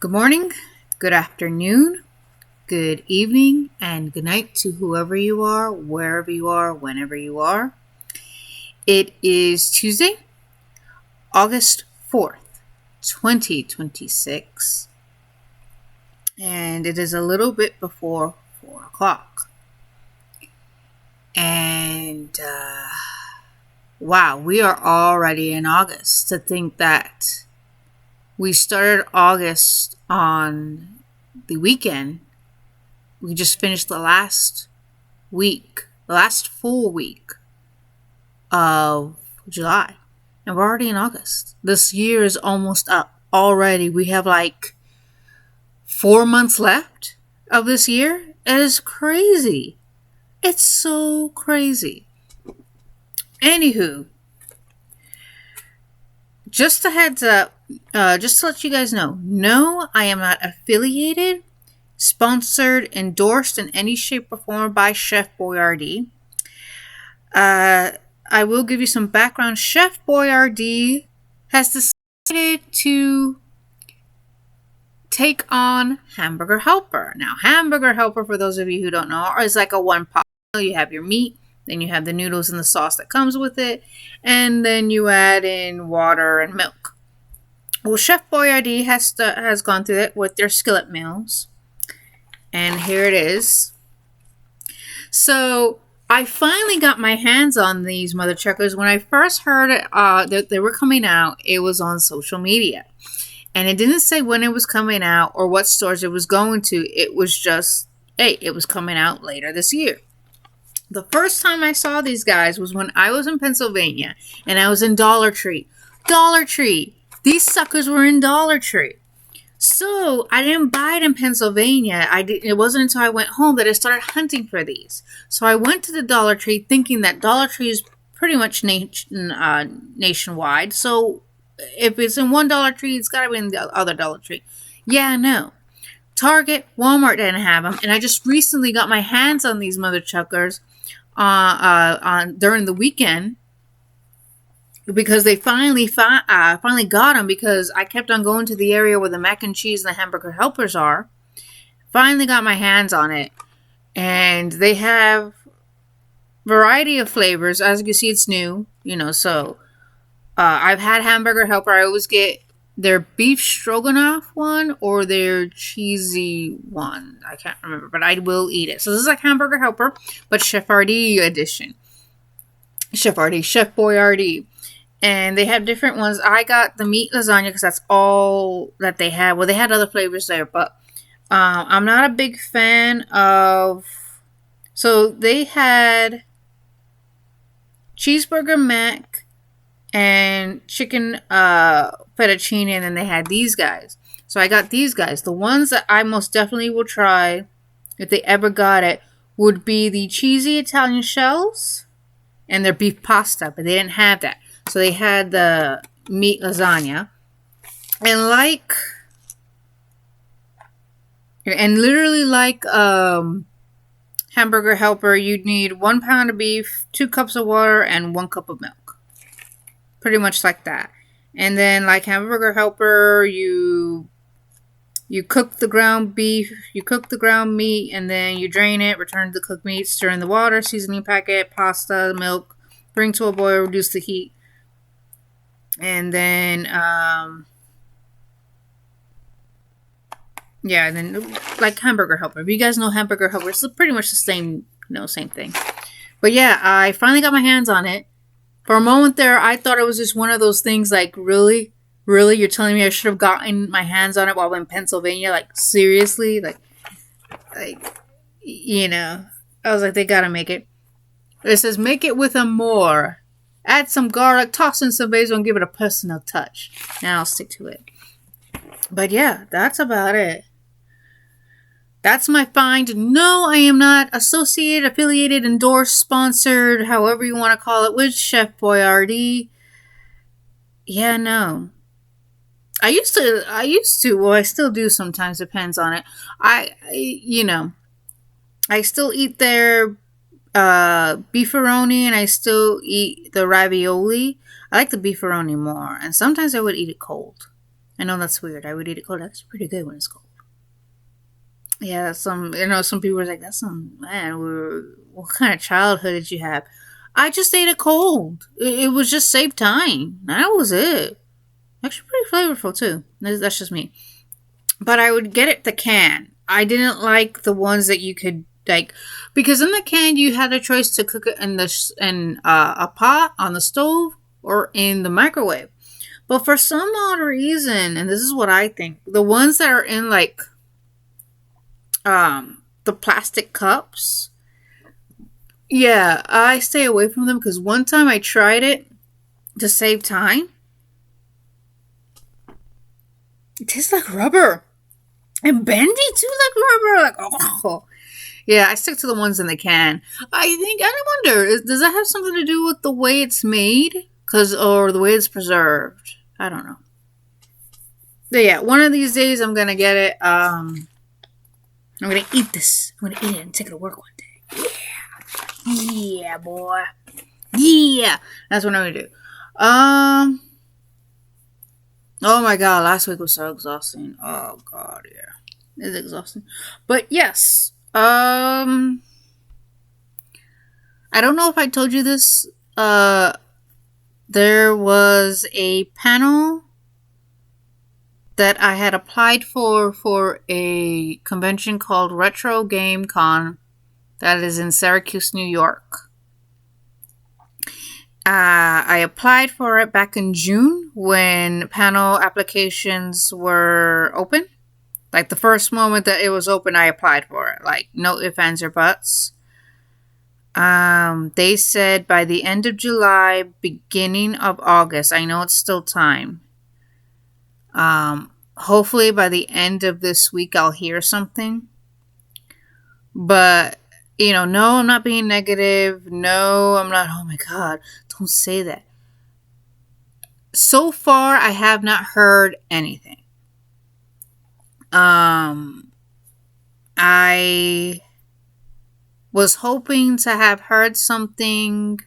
Good morning, good afternoon, good evening, and good night to whoever you are, wherever you are, whenever you are. It is Tuesday, August 4th, 2026, and it is a little bit before 4 o'clock. And wow, we are already in August. To think that we started August on the weekend. We just finished the last full week of July, and we're already in August. This year is almost up already. We have like 4 months left of this year. It is crazy. It's so crazy. Anywho, just a heads up, just to let you guys know, no, I am not affiliated, sponsored, endorsed in any shape or form by Chef Boyardee. I will give you some background. Chef Boyardee has decided to take on Hamburger Helper. Now, Hamburger Helper, for those of you who don't know, is like a one-pot meal. You have your meat, then you have the noodles and the sauce that comes with it, and then you add in water and milk. Well, Chef Boyardee has gone through it with their skillet meals, and here it is. So I finally got my hands on these mother chuckers. When I first heard that they were coming out, it was on social media, and it didn't say when it was coming out or what stores it was going to. It was just, hey, it was coming out later this year. The first time I saw these guys was when I was in Pennsylvania, and I was in Dollar Tree. Dollar Tree. These suckers were in Dollar Tree. So I didn't buy it in Pennsylvania. It wasn't until I went home that I started hunting for these. So I went to the Dollar Tree thinking that Dollar Tree is pretty much nationwide. So if it's in one Dollar Tree, it's got to be in the other Dollar Tree. Yeah, no. Target, Walmart didn't have them, and I just recently got my hands on these mother chuckers during the weekend, because they finally got them, because I kept on going to the area where the mac and cheese and the hamburger helpers are. Finally got my hands on it, and they have variety of flavors. As you can see, it's new, so I've had hamburger helper. I always get their beef stroganoff one or their cheesy one. I can't remember, but I will eat it. So this is like hamburger helper, but Chef Boyardee edition. Chef Boyardee. And they have different ones. I got the meat lasagna because that's all that they had. Well, they had other flavors there, but I'm not a big fan of... So they had cheeseburger mac and chicken fettuccine, and then they had these guys. So I got these guys. The ones that I most definitely will try, if they ever got it, would be the cheesy Italian shells and their beef pasta, but they didn't have that. So they had the meat lasagna. And literally like hamburger helper, you'd need 1 pound of beef, 2 cups of water, and 1 cup of milk. Pretty much like that. And then like hamburger helper, you cook the ground beef, you cook the ground meat, and then you drain it, return to the cooked meat, stir in the water, seasoning packet, pasta, milk, bring to a boil, reduce the heat. And then and then like hamburger helper. If you guys know hamburger helper, it's pretty much the same thing. But yeah, I finally got my hands on it. For a moment there, I thought it was just one of those things like, really? Really? You're telling me I should have gotten my hands on it while I'm in Pennsylvania? Like, seriously? Like, I was like, they gotta make it. It says, make it with a more. Add some garlic, toss in some basil, and give it a personal touch. And I'll stick to it. But yeah, that's about it. That's my find. No, I am not associated, affiliated, endorsed, sponsored, however you want to call it, with Chef Boyardee. Yeah, no. I used to, well, I still do sometimes, depends on it. I still eat their beefaroni, and I still eat the ravioli. I like the beefaroni more, and sometimes I would eat it cold. I know that's weird. I would eat it cold. That's pretty good when it's cold. Yeah, some people are like, that's some, man, what kind of childhood did you have? I just ate it cold. It was just save time. That was it. Actually, pretty flavorful too. That's just me. But I would get it the can. I didn't like the ones that you could like, because in the can you had a choice to cook it in a pot on the stove or in the microwave. But for some odd reason, and this is what I think, the ones that are in like the plastic cups, yeah, I stay away from them because one time I tried it to save time. It tastes like rubber. And bendy too, like rubber. Like, oh. Yeah, I stick to the ones in the can. I wonder, does that have something to do with the way it's made? Or the way it's preserved? I don't know. But yeah, one of these days I'm gonna get it. I'm gonna eat this. I'm gonna eat it and take it to work one day. Yeah. Yeah, boy. Yeah. That's what I'm gonna do. Oh my god, last week was so exhausting. Oh god, yeah. It's exhausting. But yes. I don't know if I told you this. There was a panel that I had applied for a convention called Retro Game Con that is in Syracuse, New York. I applied for it back in June when panel applications were open. Like the first moment that it was open, I applied for it. Like no ifs, ands, or buts. They said by the end of July, beginning of August. I know it's still time. Hopefully by the end of this week, I'll hear something. But, no, I'm not being negative. No, I'm not. Oh my God, don't say that. So far, I have not heard anything. I was hoping to have heard something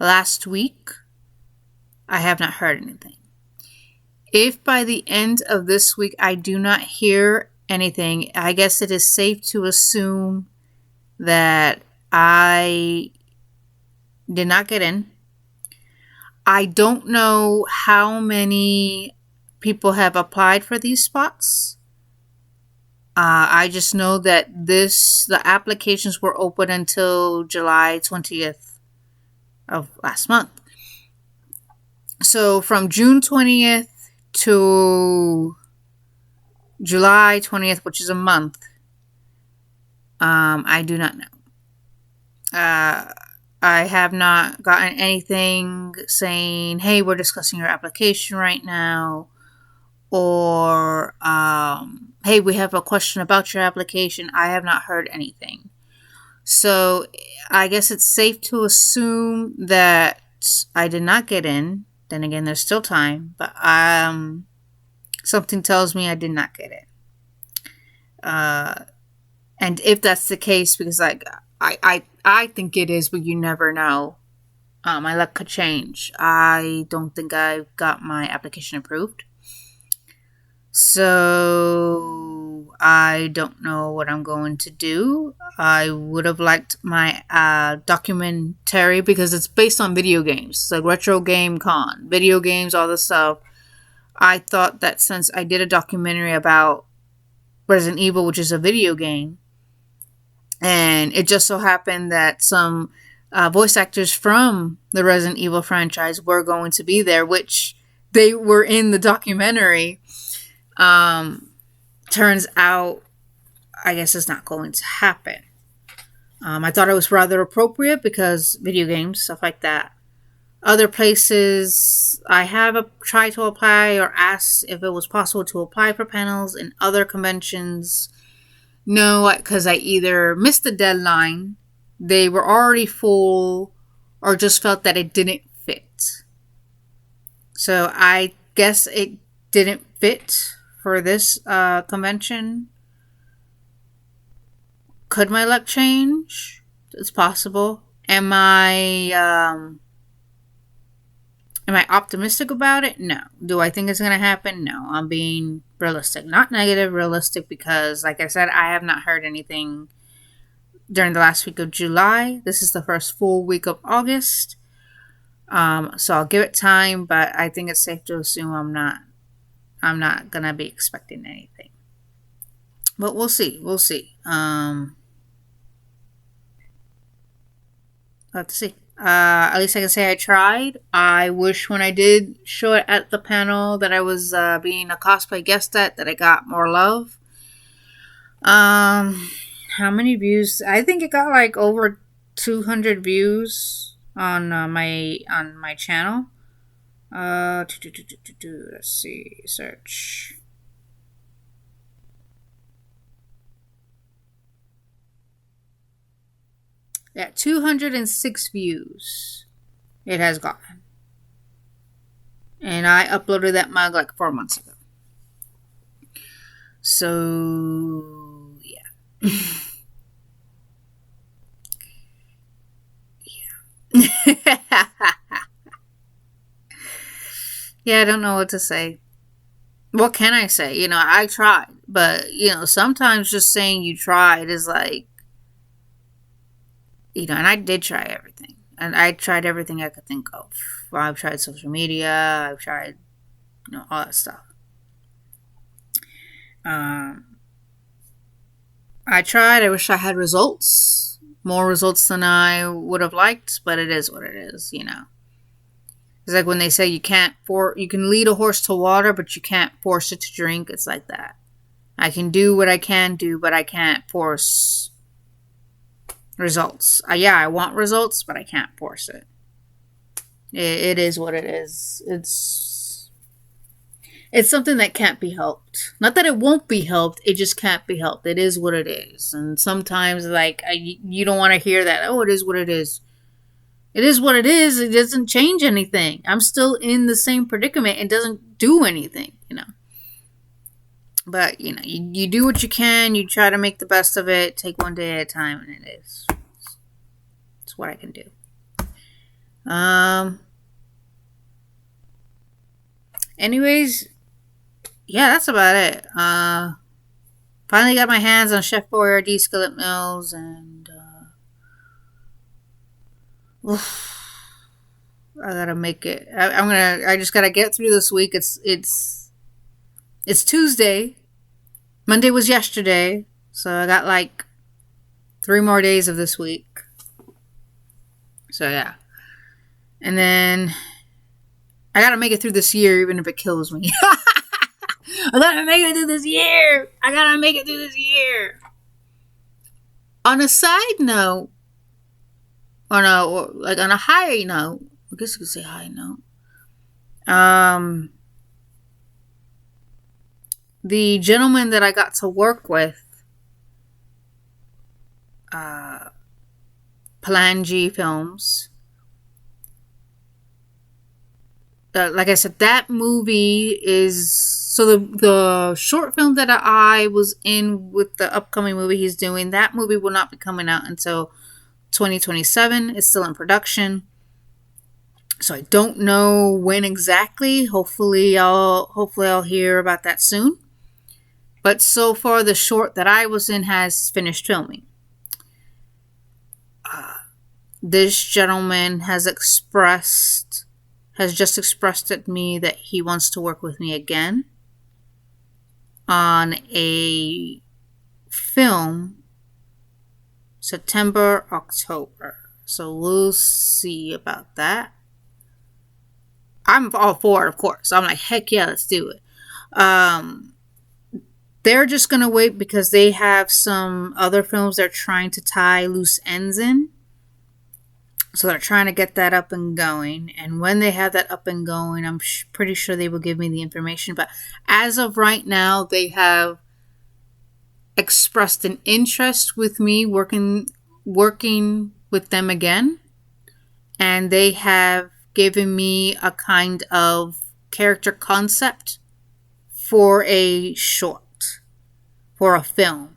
last week. I have not heard anything. If by the end of this week I do not hear anything, I guess it is safe to assume that I did not get in. I don't know how many people have applied for these spots. I just know that the applications were open until July 20th of last month. So from June 20th to July 20th, which is a month, I do not know. I have not gotten anything saying, hey, we're discussing your application right now. Or, hey, we have a question about your application. I have not heard anything. So I guess it's safe to assume that I did not get in. Then again, there's still time. But something tells me I did not get it. And if that's the case, because I think it is, but you never know. My luck could change. I don't think I've got my application approved. So I don't know what I'm going to do. I would have liked my documentary because it's based on video games. It's like Retro Game Con, video games, all this stuff. I thought that since I did a documentary about Resident Evil, which is a video game, and it just so happened that some voice actors from the Resident Evil franchise were going to be there, which they were in the documentary. Turns out, I guess it's not going to happen. I thought it was rather appropriate because video games, stuff like that. Other places, I have tried to apply or asked if it was possible to apply for panels in other conventions. No, because I either missed the deadline, they were already full, or just felt that it didn't fit. So I guess it didn't fit for this convention. Could my luck change? It's possible. Am I Am I optimistic about it? No. Do I think it's going to happen? No. I'm being realistic. Not negative, realistic, because, like I said, I have not heard anything during the last week of July. This is the first full week of August. So I'll give it time, but I think it's safe to assume I'm not going to be expecting anything. But we'll see. We'll see. We'll have to see. At least I can say I tried. I wish when I did show it at the panel that I was being a cosplay guest at, that I got more love. How many views? I think it got like over 200 views on my channel. Let's see, search. Yeah, 206 views it has gotten. And I uploaded that mug like 4 months ago. So, yeah. Yeah. Yeah, I don't know what to say. What can I say? I tried. But, sometimes just saying you tried is like, and I did try everything. And I tried everything I could think of. I've tried social media. I've tried, all that stuff. I tried. I wish I had results. More results than I would have liked. But it is what it is, It's like when they say you can lead a horse to water, but you can't force it to drink. It's like that. I can do what I can do, but I can't force results. I want results, but I can't force it. It is what it is. It's something that can't be helped. Not that it won't be helped. It just can't be helped. It is what it is. And sometimes, you don't want to hear that. Oh, it is what it is. It is what it is. It doesn't change anything. I'm still in the same predicament. It doesn't do anything, But, you do what you can. You try to make the best of it. Take one day at a time, and it is. It's what I can do. Anyways, yeah, that's about it. Finally got my hands on Chef Boyardee skillet mills, and I gotta make it. I just gotta get through this week. It's Tuesday. Monday was yesterday, so I got like 3 more days of this week. So yeah, and then I gotta make it through this year, even if it kills me. I gotta make it through this year. On a side note, on a high note, I guess you could say high note. The gentleman that I got to work with, Plan G Films. Like I said, that movie is... So the short film that I was in with the upcoming movie he's doing, that movie will not be coming out until 2027. It's still in production. So I don't know when exactly. Hopefully I'll hear about that soon. But so far, the short that I was in has finished filming. This gentleman has just expressed to me that he wants to work with me again on a film September, October. So we'll see about that. I'm all for it, of course. I'm like, heck yeah, let's do it. They're just going to wait because they have some other films they're trying to tie loose ends in. So they're trying to get that up and going. And when they have that up and going, I'm pretty sure they will give me the information. But as of right now, they have expressed an interest with me working with them again. And they have given me a kind of character concept for a short, for a film.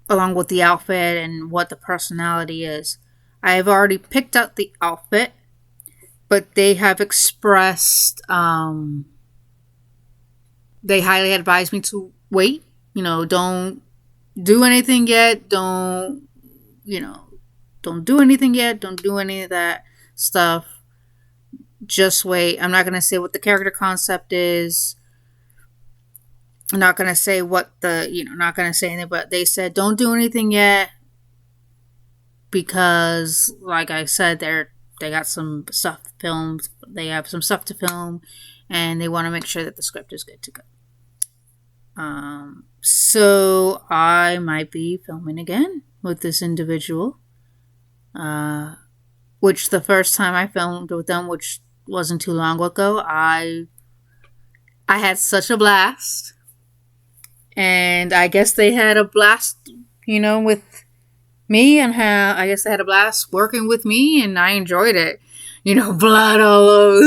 Along with the outfit and what the personality is. I have already picked out the outfit, but they have expressed they highly advise me to wait. Don't do anything yet. Don't do anything yet. Don't do any of that stuff. Just wait. I'm not going to say what the character concept is. I'm not going to say not going to say anything, but they said don't do anything yet because, like I said, they got some stuff filmed. They have some stuff to film, and they want to make sure that the script is good to go. So I might be filming again with this individual, which the first time I filmed with them, which wasn't too long ago, I had such a blast, and I guess they had a blast, with me, and I guess they had a blast working with me, and I enjoyed it. Blood all over.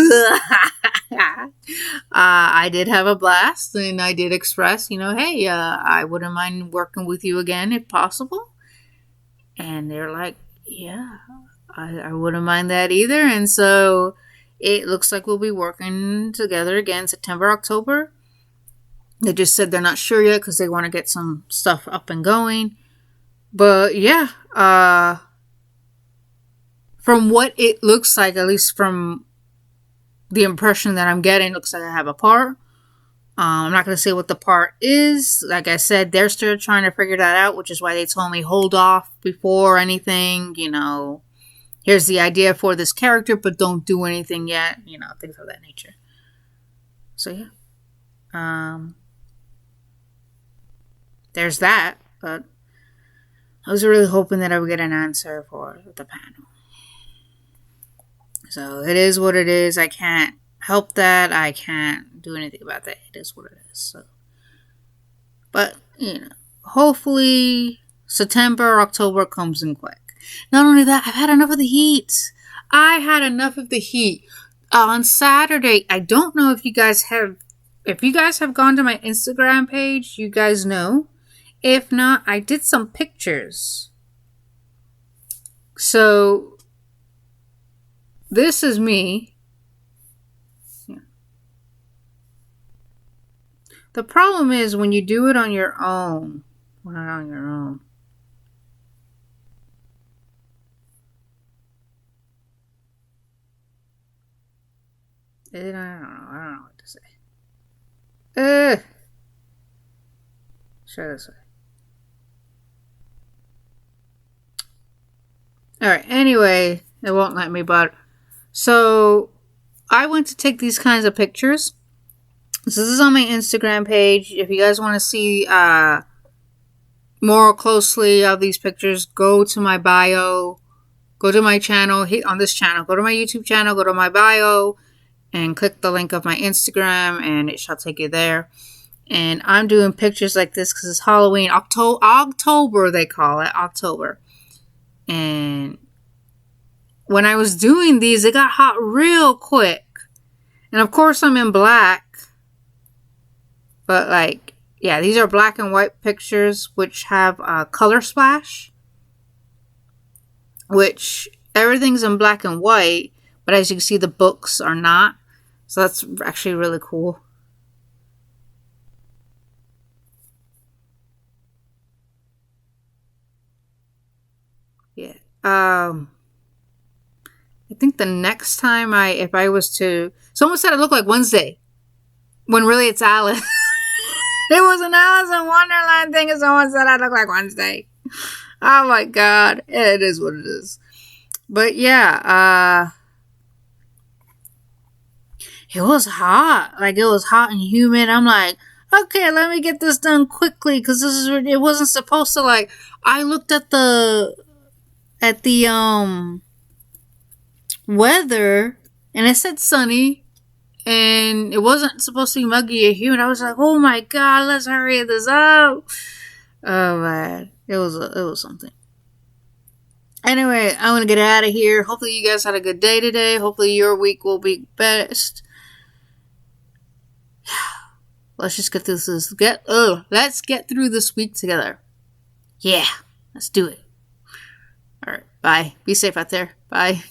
I did have a blast, and I did express, hey, I wouldn't mind working with you again if possible. And they're like, yeah, I wouldn't mind that either. And so it looks like we'll be working together again September, October. They just said they're not sure yet because they want to get some stuff up and going. But yeah, from what it looks like, at least from the impression that I'm getting, looks like I have a part. I'm not going to say what the part is. Like I said, they're still trying to figure that out, which is why they told me hold off before anything. Here's the idea for this character, but don't do anything yet. Things of that nature. So yeah, there's that. But I was really hoping that I would get an answer for the panel. So it is what it is. I can't help that. I can't do anything about that. It is what it is. So, but hopefully September, October comes in quick. Not only that, I've had enough of the heat. On Saturday, I don't know if you guys have gone to my Instagram page, you guys know. If not, I did some pictures. So this is me. Yeah. The problem is when you do it on your own. Well, not on your own. I don't know what to say. Share this way. Alright, anyway, it won't let me, but so I went to take these kinds of pictures. So this is on my Instagram page. If you guys want to see more closely of these pictures, go to my bio, go to my channel, on this channel, go to my YouTube channel, go to my bio, and click the link of my Instagram, and it shall take you there. And I'm doing pictures like this because it's Halloween. October, they call it. October. And when I was doing these, it got hot real quick. And of course, I'm in black. But yeah, these are black and white pictures which have a color splash. Which everything's in black and white. But as you can see, the books are not. So that's actually really cool. Yeah. I think the next time if I was to, someone said it looked like Wednesday, when really it's Alice. It was an Alice in Wonderland thing, and someone said I look like Wednesday. Oh my god, it is what it is. But yeah, it was hot. It was hot and humid. I'm like, okay, let me get this done quickly because it wasn't supposed to. I looked at the weather, and it said sunny, and it wasn't supposed to be muggy or humid. I was like, oh my god, let's hurry this up. Oh man, it was something. Anyway, I'm gonna get out of here. Hopefully you guys had a good day today. Hopefully your week will be best. Let's just get through this. Let's get through this week together. Yeah, let's do it. All right. Bye. Be safe out there. Bye.